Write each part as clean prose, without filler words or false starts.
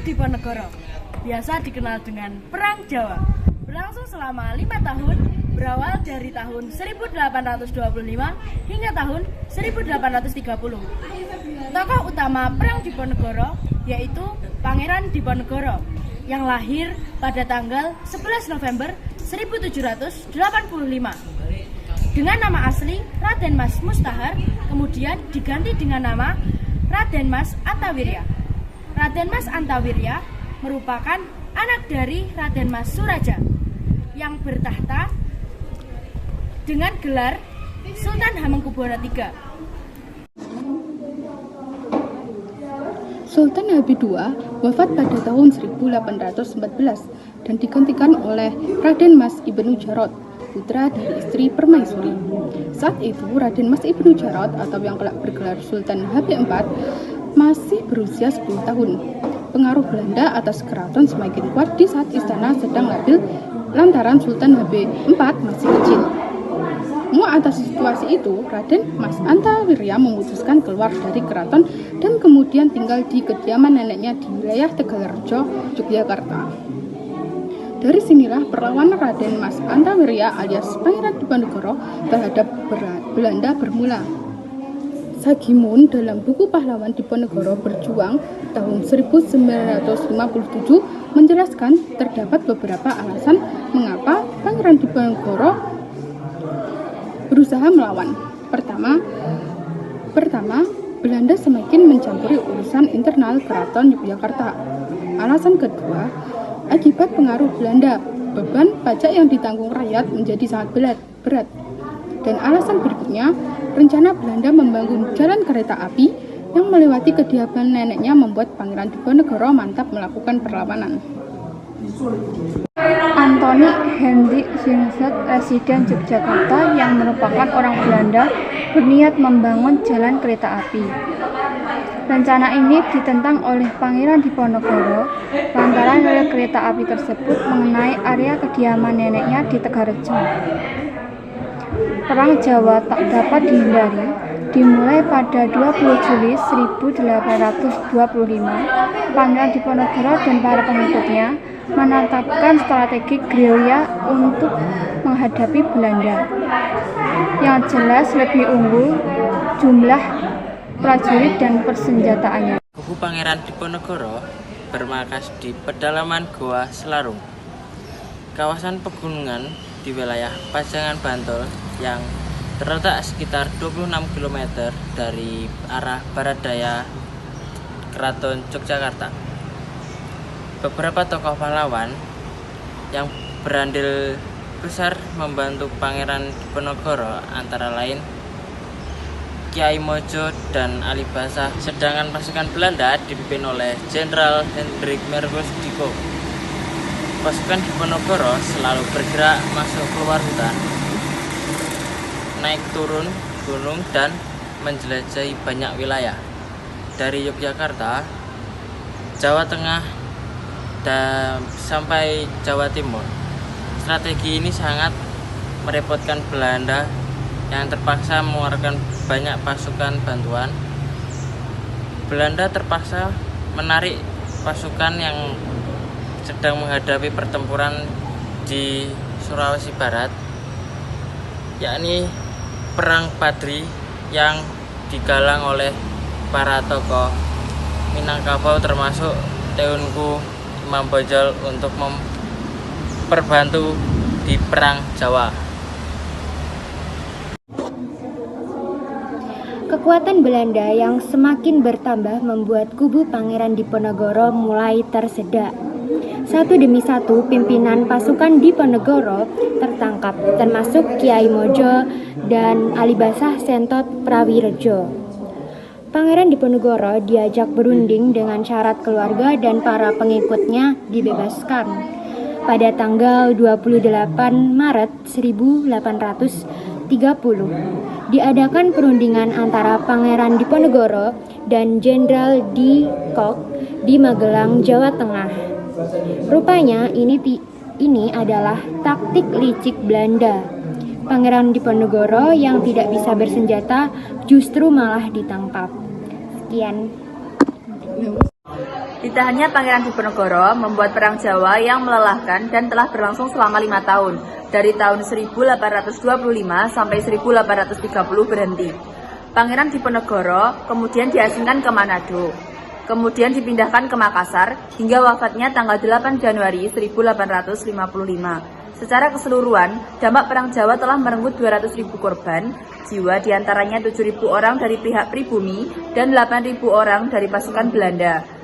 Perang Diponegoro, biasa dikenal dengan Perang Jawa, berlangsung selama 5 tahun, berawal dari tahun 1825 hingga tahun 1830. Tokoh utama Perang Diponegoro yaitu Pangeran Diponegoro yang lahir pada tanggal 11 November 1785 dengan nama asli Raden Mas Mustahar, kemudian diganti dengan nama Raden Mas Antawirya. Raden Mas Antawirya merupakan anak dari Raden Mas Suraja yang bertahta dengan gelar Sultan Hamengkubuwono III. Sultan Habib II wafat pada tahun 1814 dan digantikan oleh Raden Mas Ibnu Jarot, putra dari istri Permaisuri. Saat itu Raden Mas Ibnu Jarot atau yang kelak bergelar Sultan Habib IV masih berusia 10 tahun. Pengaruh Belanda atas keraton semakin kuat di saat istana sedang labil lantaran Sultan Habib IV masih kecil. Atas situasi itu, Raden Mas Antawirya memutuskan keluar dari keraton dan kemudian tinggal di kediaman neneknya di wilayah Tegalrejo, Yogyakarta. Dari sinilah perlawanan Raden Mas Antawirya alias Pangeran Diponegoro terhadap Belanda bermula. Sagimun dalam buku Pahlawan Diponegoro Berjuang tahun 1957 menjelaskan terdapat beberapa alasan mengapa Pangeran Diponegoro berusaha melawan. Pertama, Belanda semakin mencampuri urusan internal Keraton Yogyakarta. Alasan kedua, akibat pengaruh Belanda, beban pajak yang ditanggung rakyat menjadi sangat berat. Dan alasan berikutnya, rencana Belanda membangun jalan kereta api yang melewati kediaman neneknya membuat Pangeran Diponegoro mantap melakukan perlawanan. Anthony Hendrik Singset, Residen Yogyakarta yang merupakan orang Belanda, berniat membangun jalan kereta api. Rencana ini ditentang oleh Pangeran Diponegoro lantaran rel kereta api tersebut mengenai area kediaman neneknya di Tegalrejo. Perang Jawa tak dapat dihindari. Dimulai pada 20 Juli 1825, Pangeran Diponegoro dan para pengikutnya menetapkan strategi gerilya untuk menghadapi Belanda. Yang jelas lebih unggul jumlah prajurit dan persenjataannya. Kubu Pangeran Diponegoro bermarkas di pedalaman Goa Selarung, kawasan pegunungan di wilayah Pajangan Bantul yang terletak sekitar 26 km dari arah barat daya Keraton Yogyakarta. Beberapa tokoh pahlawan yang berandil besar membantu Pangeran Diponegoro antara lain Kiai Mojo dan Ali Basah, sedangkan pasukan Belanda dipimpin oleh Jenderal Hendrik Merkus Diko. Pasukan Diponegoro selalu bergerak masuk keluar hutan, naik turun gunung dan menjelajahi banyak wilayah dari Yogyakarta, Jawa Tengah dan sampai Jawa Timur. Strategi ini sangat merepotkan Belanda yang terpaksa mengeluarkan banyak pasukan bantuan. Belanda terpaksa menarik pasukan yang sedang menghadapi pertempuran di Sulawesi Barat, yakni Perang Padri yang digalang oleh para tokoh Minangkabau termasuk Teunku Imam Bonjol untuk memperbantu di Perang Jawa. Kekuatan Belanda yang semakin bertambah membuat kubu Pangeran Diponegoro mulai tersedak. Satu demi satu pimpinan pasukan Diponegoro tertangkap, termasuk Kiai Mojo dan Ali Basah Sentot Prawirejo. Pangeran Diponegoro diajak berunding dengan syarat keluarga dan para pengikutnya dibebaskan. Pada tanggal 28 Maret 1830, diadakan perundingan antara Pangeran Diponegoro dan Jenderal Di Kok di Magelang, Jawa Tengah. Rupanya ini adalah taktik licik Belanda. Pangeran Diponegoro yang tidak bisa bersenjata justru malah ditangkap. Sekian. Ditahannya Pangeran Diponegoro membuat Perang Jawa yang melelahkan dan telah berlangsung selama 5 tahun, dari tahun 1825 sampai 1830 berhenti. Pangeran Diponegoro kemudian diasingkan ke Manado, kemudian dipindahkan ke Makassar hingga wafatnya tanggal 8 Januari 1855. Secara keseluruhan, dampak Perang Jawa telah merenggut 200.000 korban jiwa, diantaranya 7.000 orang dari pihak pribumi dan 8.000 orang dari pasukan Belanda.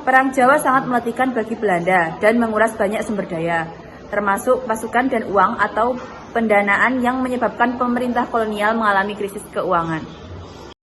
Perang Jawa sangat mematikan bagi Belanda dan menguras banyak sumber daya, termasuk pasukan dan uang atau pendanaan yang menyebabkan pemerintah kolonial mengalami krisis keuangan.